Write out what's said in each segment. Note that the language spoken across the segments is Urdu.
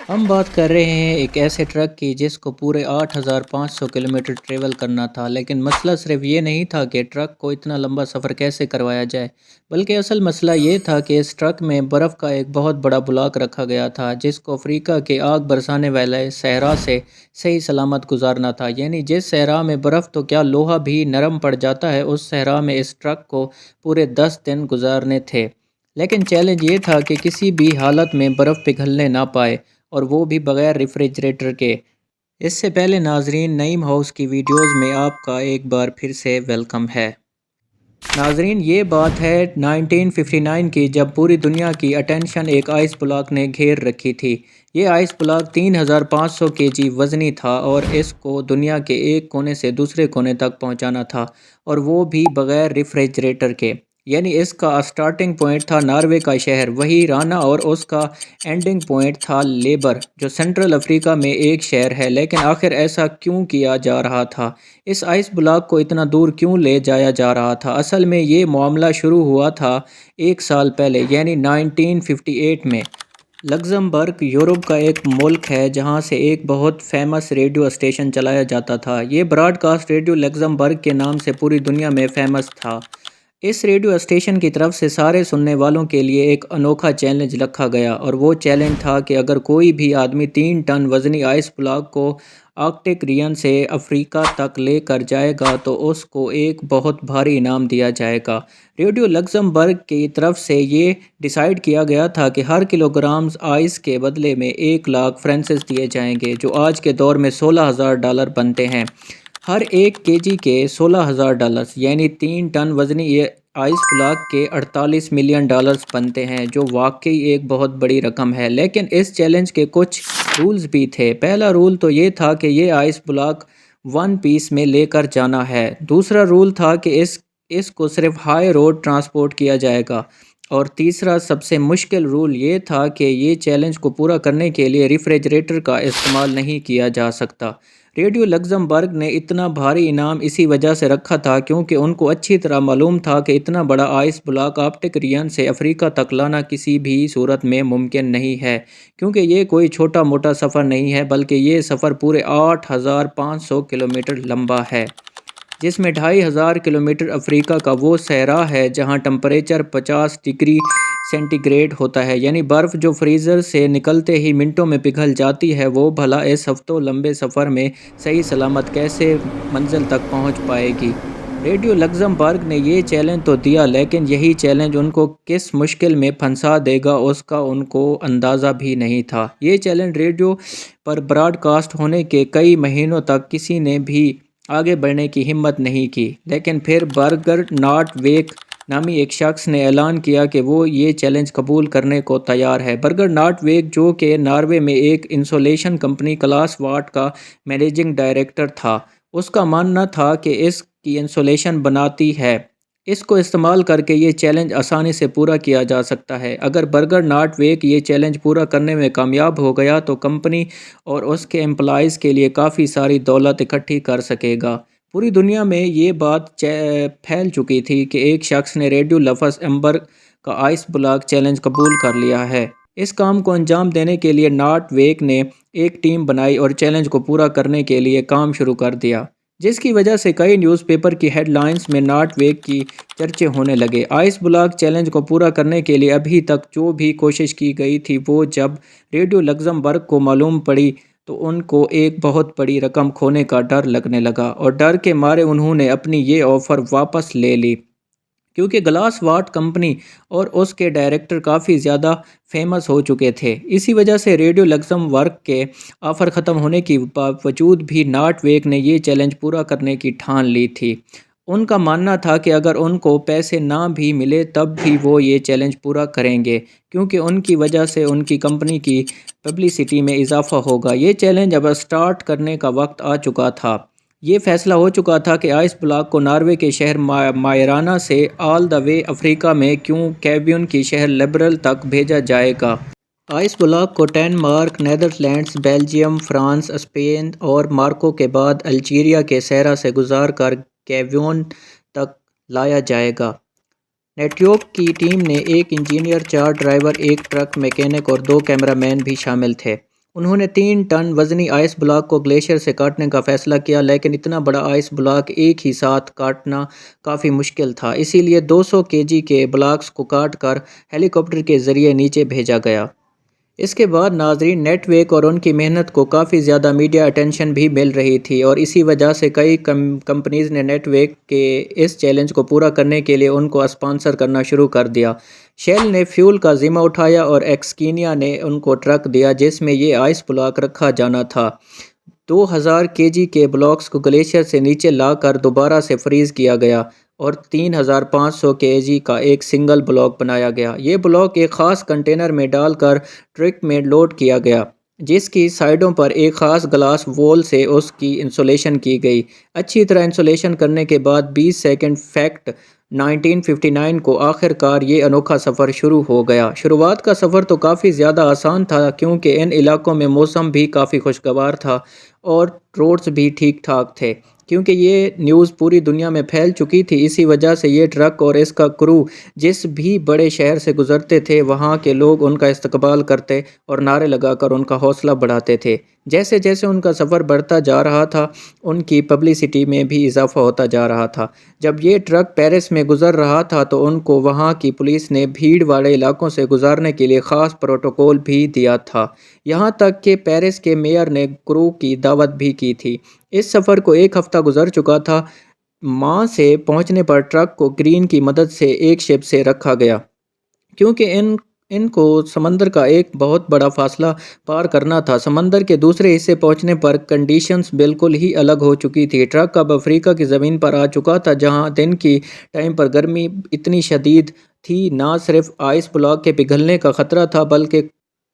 ہم بات کر رہے ہیں ایک ایسے ٹرک کی جس کو پورے 8,500 کلومیٹر ٹریول کرنا تھا، لیکن مسئلہ صرف یہ نہیں تھا کہ ٹرک کو اتنا لمبا سفر کیسے کروایا جائے، بلکہ اصل مسئلہ یہ تھا کہ اس ٹرک میں برف کا ایک بہت بڑا بلاک رکھا گیا تھا جس کو افریقہ کے آگ برسانے والے صحرا سے صحیح سلامت گزارنا تھا۔ یعنی جس صحرا میں برف تو کیا لوہا بھی نرم پڑ جاتا ہے، اس صحرا میں اس ٹرک کو پورے 10 دن گزارنے تھے۔ لیکن چیلنج یہ تھا کہ کسی بھی حالت میں برف پگھلنے نہ پائے، اور وہ بھی بغیر ریفریجریٹر کے۔ اس سے پہلے ناظرین، نعیم ہاؤس کی ویڈیوز میں آپ کا ایک بار پھر سے ویلکم ہے۔ ناظرین، یہ بات ہے 1959 کی، جب پوری دنیا کی اٹینشن ایک آئس بلاک نے گھیر رکھی تھی۔ یہ آئس بلاک 3,500 kg وزنی تھا اور اس کو دنیا کے ایک کونے سے دوسرے کونے تک پہنچانا تھا، اور وہ بھی بغیر ریفریجریٹر کے۔ یعنی اس کا اسٹارٹنگ پوائنٹ تھا ناروے کا شہر وہی رانا، اور اس کا اینڈنگ پوائنٹ تھا لیبر، جو سنٹرل افریقہ میں ایک شہر ہے۔ لیکن آخر ایسا کیوں کیا جا رہا تھا؟ اس آئس بلاک کو اتنا دور کیوں لے جایا جا رہا تھا؟ اصل میں یہ معاملہ شروع ہوا تھا 1 سال پہلے، یعنی 1958 میں۔ لگزمبرگ یورپ کا ایک ملک ہے جہاں سے ایک بہت فیمس ریڈیو اسٹیشن چلایا جاتا تھا۔ یہ براڈ کاسٹ ریڈیو لگزمبرگ کے نام سے پوری دنیا میں فیمس تھا۔ اس ریڈیو اسٹیشن کی طرف سے سارے سننے والوں کے لیے ایک انوکھا چیلنج رکھا گیا، اور وہ چیلنج تھا کہ اگر کوئی بھی آدمی 3 ٹن وزنی آئس بلاک کو آرکٹک ریجن سے افریقہ تک لے کر جائے گا تو اس کو ایک بہت بھاری انعام دیا جائے گا۔ ریڈیو لگزمبرگ کی طرف سے یہ ڈیسائیڈ کیا گیا تھا کہ ہر کلوگرام آئس کے بدلے میں 1,00,000 فرنسز دیے جائیں گے، جو آج کے دور میں $16,000 بنتے ہیں۔ ہر ایک kg کے $16,000، یعنی 3 ٹن وزنی آئس بلاک کے $48 ملین بنتے ہیں، جو واقعی ایک بہت بڑی رقم ہے۔ لیکن اس چیلنج کے کچھ رولز بھی تھے۔ پہلا رول تو یہ تھا کہ یہ آئس بلاک 1 پیس میں لے کر جانا ہے۔ دوسرا رول تھا کہ اس کو صرف ہائی روڈ ٹرانسپورٹ کیا جائے گا، اور تیسرا سب سے مشکل رول یہ تھا کہ یہ چیلنج کو پورا کرنے کے لیے ریفریجریٹر کا استعمال نہیں کیا جا سکتا۔ ریڈیو لگزمبرگ نے اتنا بھاری انعام اسی وجہ سے رکھا تھا کیونکہ ان کو اچھی طرح معلوم تھا کہ اتنا بڑا آئس بلاک آرکٹک ریجن سے افریقہ تک لانا کسی بھی صورت میں ممکن نہیں ہے، کیونکہ یہ کوئی چھوٹا موٹا سفر نہیں ہے، بلکہ یہ سفر پورے 8,500 کلومیٹر لمبا ہے، جس میں 2,500 کلومیٹر افریقہ کا وہ صحرا ہے جہاں ٹمپریچر 50 ڈگری سینٹی گریڈ ہوتا ہے، یعنی برف جو فریزر سے نکلتے ہی منٹوں میں پگھل جاتی ہے۔ وہ بھلا اس ہفتوں لمبے سفر میں صحیح سلامت کیسے منزل تک پہنچ پائے گی؟ ریڈیو لگزمبرگ نے یہ چیلنج تو دیا، لیکن یہی چیلنج ان کو کس مشکل میں پھنسا دے گا اس کا ان کو اندازہ بھی نہیں تھا۔ یہ چیلنج ریڈیو پر براڈ کاسٹ ہونے کے کئی مہینوں تک کسی نے بھی آگے بڑھنے کی ہمت نہیں کی، لیکن پھر برگرنارڈ ویک نامی ایک شخص نے اعلان کیا کہ وہ یہ چیلنج قبول کرنے کو تیار ہے۔ برگرنارڈ ویک، جو کہ ناروے میں ایک انسولیشن کمپنی کلاس واٹ کا مینیجنگ ڈائریکٹر تھا، اس کا ماننا تھا کہ اس کی انسولیشن بناتی ہے، اس کو استعمال کر کے یہ چیلنج آسانی سے پورا کیا جا سکتا ہے۔ اگر برگرنارڈ ویک یہ چیلنج پورا کرنے میں کامیاب ہو گیا تو کمپنی اور اس کے امپلائیز کے لیے کافی ساری دولت اکٹھی کر سکے گا۔ پوری دنیا میں یہ بات پھیل چکی تھی کہ ایک شخص نے ریڈیو لگزمبرگ کا آئس بلاک چیلنج قبول کر لیا ہے۔ اس کام کو انجام دینے کے لیے نارڈ ویک نے ایک ٹیم بنائی اور چیلنج کو پورا کرنے کے لیے کام شروع کر دیا، جس کی وجہ سے کئی نیوز پیپر کی ہیڈ لائنز میں نارڈ ویک کی چرچے ہونے لگے۔ آئس بلاک چیلنج کو پورا کرنے کے لیے ابھی تک جو بھی کوشش کی گئی تھی، وہ جب ریڈیو لگزمبرگ کو معلوم پڑی تو ان کو ایک بہت بڑی رقم کھونے کا ڈر لگنے لگا، اور ڈر کے مارے انہوں نے اپنی یہ آفر واپس لے لی، کیونکہ گلاس واٹ کمپنی اور اس کے ڈائریکٹر کافی زیادہ فیمس ہو چکے تھے۔ اسی وجہ سے ریڈیو لگزمبرگ کے آفر ختم ہونے کے باوجود بھی نارڈ ویک نے یہ چیلنج پورا کرنے کی ٹھان لی تھی۔ ان کا ماننا تھا کہ اگر ان کو پیسے نہ بھی ملے تب بھی وہ یہ چیلنج پورا کریں گے، کیونکہ ان کی وجہ سے ان کی کمپنی کی پبلسٹی میں اضافہ ہوگا۔ یہ چیلنج اب سٹارٹ کرنے کا وقت آ چکا تھا۔ یہ فیصلہ ہو چکا تھا کہ آئس بلاک کو ناروے کے شہر مائرانا سے آل دا وے افریقہ میں کیوبین کے شہر لیبرل تک بھیجا جائے گا۔ آئس بلاک کو Denmark, Netherlands, Belgium, France, Spain اور ماروکو کے بعد الجیریا کے صحرا سے گزار کر کیوبین تک لایا جائے گا۔ نیٹورک کی ٹیم میں ایک انجینئر، 4 ڈرائیور، ایک ٹرک میکینک اور 2 کیمرہ مین بھی شامل تھے۔ انہوں نے 3 ٹن وزنی آئس بلاک کو گلیشیئر سے کاٹنے کا فیصلہ کیا، لیکن اتنا بڑا آئس بلاک ایک ہی ساتھ کاٹنا کافی مشکل تھا، اسی لیے 200 kg کے بلاکس کو کاٹ کر ہیلی کاپٹر کے ذریعے نیچے بھیجا گیا۔ اس کے بعد ناظرین، نیٹ ویک اور ان کی محنت کو کافی زیادہ میڈیا اٹینشن بھی مل رہی تھی، اور اسی وجہ سے کئی کمپنیز نے نیٹ ویک کے اس چیلنج کو پورا کرنے کے لیے ان کو اسپانسر کرنا شروع کر دیا۔ شیل نے فیول کا ذمہ اٹھایا اور ایکسکینیا نے ان کو ٹرک دیا جس میں یہ آئس بلاک رکھا جانا تھا۔ 2000 kg کے بلاکس کو گلیشیئر سے نیچے لا کر دوبارہ سے فریز کیا گیا اور 3500 kg کا ایک سنگل بلاک بنایا گیا۔ یہ بلاک ایک خاص کنٹینر میں ڈال کر ٹرک میں لوڈ کیا گیا، جس کی سائیڈوں پر ایک خاص گلاس وول سے اس کی انسولیشن کی گئی۔ اچھی طرح انسولیشن کرنے کے بعد 20 سیکنڈ فیکٹ 1959 کو آخر کار یہ انوکھا سفر شروع ہو گیا۔ شروعات کا سفر تو کافی زیادہ آسان تھا، کیونکہ ان علاقوں میں موسم بھی کافی خوشگوار تھا اور روڈز بھی ٹھیک ٹھاک تھے۔ کیونکہ یہ نیوز پوری دنیا میں پھیل چکی تھی، اسی وجہ سے یہ ٹرک اور اس کا کرو جس بھی بڑے شہر سے گزرتے تھے، وہاں کے لوگ ان کا استقبال کرتے اور نعرے لگا کر ان کا حوصلہ بڑھاتے تھے۔ جیسے جیسے ان کا سفر بڑھتا جا رہا تھا، ان کی پبلسٹی میں بھی اضافہ ہوتا جا رہا تھا۔ جب یہ ٹرک پیرس میں گزر رہا تھا تو ان کو وہاں کی پولیس نے بھیڑ والے علاقوں سے گزارنے کے لیے خاص پروٹوکول بھی دیا تھا، یہاں تک کہ پیرس کے میئر نے کرو کی دعوت بھی کی تھی۔ اس سفر کو 1 ہفتہ گزر چکا تھا۔ ماں سے پہنچنے پر ٹرک کو کرین کی مدد سے ایک شپ سے رکھا گیا، کیونکہ ان کو سمندر کا ایک بہت بڑا فاصلہ پار کرنا تھا۔ سمندر کے دوسرے حصے پہنچنے پر کنڈیشنز بالکل ہی الگ ہو چکی تھی۔ ٹرک اب افریقہ کی زمین پر آ چکا تھا، جہاں دن کی ٹائم پر گرمی اتنی شدید تھی، نہ صرف آئس بلاک کے پگھلنے کا خطرہ تھا بلکہ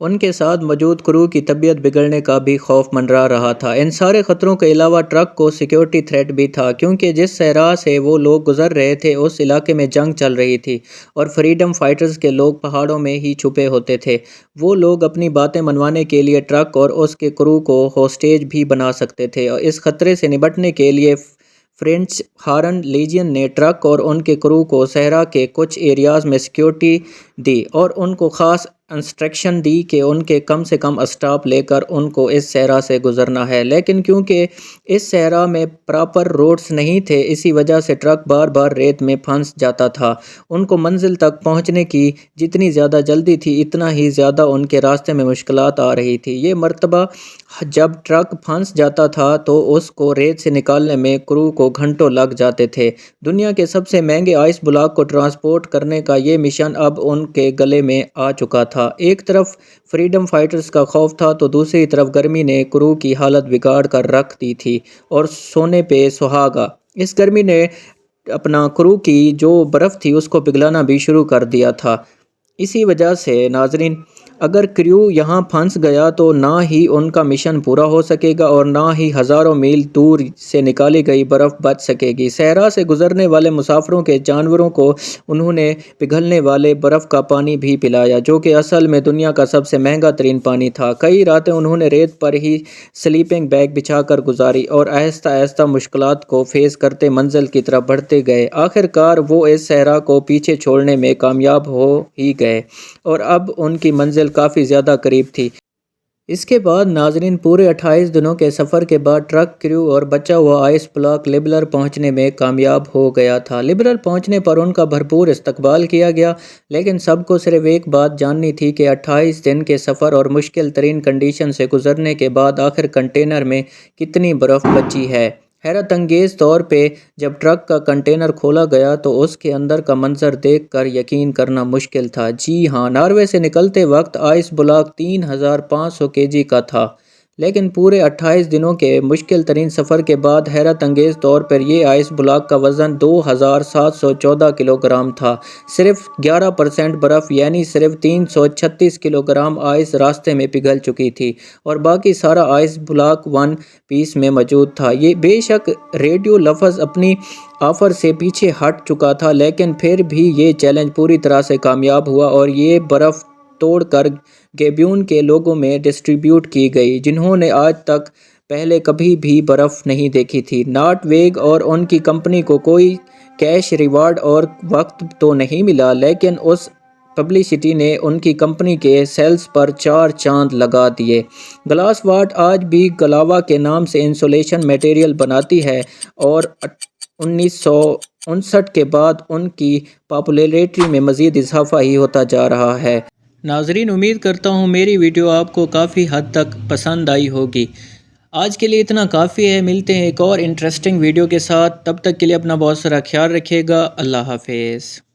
ان کے ساتھ موجود کرو کی طبیعت بگڑنے کا بھی خوف منڈرا رہا تھا۔ ان سارے خطروں کے علاوہ ٹرک کو سیکیورٹی تھریٹ بھی تھا، کیونکہ جس صحرا سے وہ لوگ گزر رہے تھے اس علاقے میں جنگ چل رہی تھی اور فریڈم فائٹرز کے لوگ پہاڑوں میں ہی چھپے ہوتے تھے۔ وہ لوگ اپنی باتیں منوانے کے لیے ٹرک اور اس کے کرو کو ہوسٹیج بھی بنا سکتے تھے، اور اس خطرے سے نمٹنے کے لیے فرینچ ہارن لیجین نے ٹرک اور ان کے کرو کو صحرا کے کچھ ایریاز میں سیکیورٹی دی اور ان کو خاص انسٹرکشن دی کہ ان کے کم سے کم اسٹاپ لے کر ان کو اس صحرا سے گزرنا ہے۔ لیکن کیونکہ اس صحرا میں پراپر روڈز نہیں تھے، اسی وجہ سے ٹرک بار بار ریت میں پھنس جاتا تھا۔ ان کو منزل تک پہنچنے کی جتنی زیادہ جلدی تھی، اتنا ہی زیادہ ان کے راستے میں مشکلات آ رہی تھی۔ یہ مرتبہ جب ٹرک پھنس جاتا تھا تو اس کو ریت سے نکالنے میں کرو کو گھنٹوں لگ جاتے تھے۔ دنیا کے سب سے مہنگے آئس بلاک کو ٹرانسپورٹ کرنے کا یہ مشن اب ان کے گلے میں آ چکا تھا۔ ایک طرف فریڈم فائٹرز کا خوف تھا تو دوسری طرف گرمی نے کرو کی حالت بگاڑ کر رکھ دی تھی، اور سونے پہ سہاگا۔ اس گرمی نے اپنا کرو کی جو برف تھی اس کو پگھلانا بھی شروع کر دیا تھا۔ اسی وجہ سے ناظرین، اگر کریو یہاں پھنس گیا تو نہ ہی ان کا مشن پورا ہو سکے گا اور نہ ہی ہزاروں میل دور سے نکالی گئی برف بچ سکے گی۔ صحرا سے گزرنے والے مسافروں کے جانوروں کو انہوں نے پگھلنے والے برف کا پانی بھی پلایا، جو کہ اصل میں دنیا کا سب سے مہنگا ترین پانی تھا۔ کئی راتیں انہوں نے ریت پر ہی سلیپنگ بیگ بچھا کر گزاری اور آہستہ آہستہ مشکلات کو فیس کرتے منزل کی طرف بڑھتے گئے۔ آخر کار وہ اس صحرا کو پیچھے چھوڑنے میں کامیاب ہو ہی گئے اور اب ان کی منزل کافی زیادہ قریب تھی۔ اس کے بعد ناظرین، پورے 28 دنوں کے سفر کے بعد ٹرک، کریو اور بچا ہوا آئس بلاک لبرل پہنچنے میں کامیاب ہو گیا تھا۔ لبرل پہنچنے پر ان کا بھرپور استقبال کیا گیا، لیکن سب کو صرف ایک بات جاننی تھی کہ 28 دن کے سفر اور مشکل ترین کنڈیشن سے گزرنے کے بعد آخر کنٹینر میں کتنی برف بچی ہے۔ حیرت انگیز طور پہ جب ٹرک کا کنٹینر کھولا گیا تو اس کے اندر کا منظر دیکھ کر یقین کرنا مشکل تھا۔ جی ہاں، ناروے سے نکلتے وقت آئس بلاک 3500 kg کا تھا، لیکن پورے 28 دنوں کے مشکل ترین سفر کے بعد حیرت انگیز طور پر یہ آئس بلاک کا وزن 2714 کلوگرام تھا۔ صرف 11% برف یعنی صرف 336 کلوگرام آئس راستے میں پگھل چکی تھی، اور باقی سارا آئس بلاک ون پیس میں موجود تھا۔ یہ بے شک ریڈیو لفظ اپنی آفر سے پیچھے ہٹ چکا تھا، لیکن پھر بھی یہ چیلنج پوری طرح سے کامیاب ہوا اور یہ برف توڑ کر گیبیون کے لوگوں میں ڈسٹریبیوٹ کی گئی، جنہوں نے آج تک پہلے کبھی بھی برف نہیں دیکھی تھی۔ ناٹ ویگ اور ان کی کمپنی کو کوئی کیش ریوارڈ اور وقت تو نہیں ملا، لیکن اس پبلسٹی نے ان کی کمپنی کے سیلز پر 4 چاند لگا دیے۔ گلاس واٹ آج بھی گلاوا کے نام سے انسولیشن میٹیریل بناتی ہے اور 1959 کے بعد ان کی پاپولیرٹی میں مزید اضافہ ہی ہوتا جا رہا ہے۔ ناظرین، امید کرتا ہوں میری ویڈیو آپ کو کافی حد تک پسند آئی ہوگی۔ آج کے لیے اتنا کافی ہے، ملتے ہیں ایک اور انٹرسٹنگ ویڈیو کے ساتھ، تب تک کے لیے اپنا بہت سارا خیال رکھیے گا۔ اللہ حافظ۔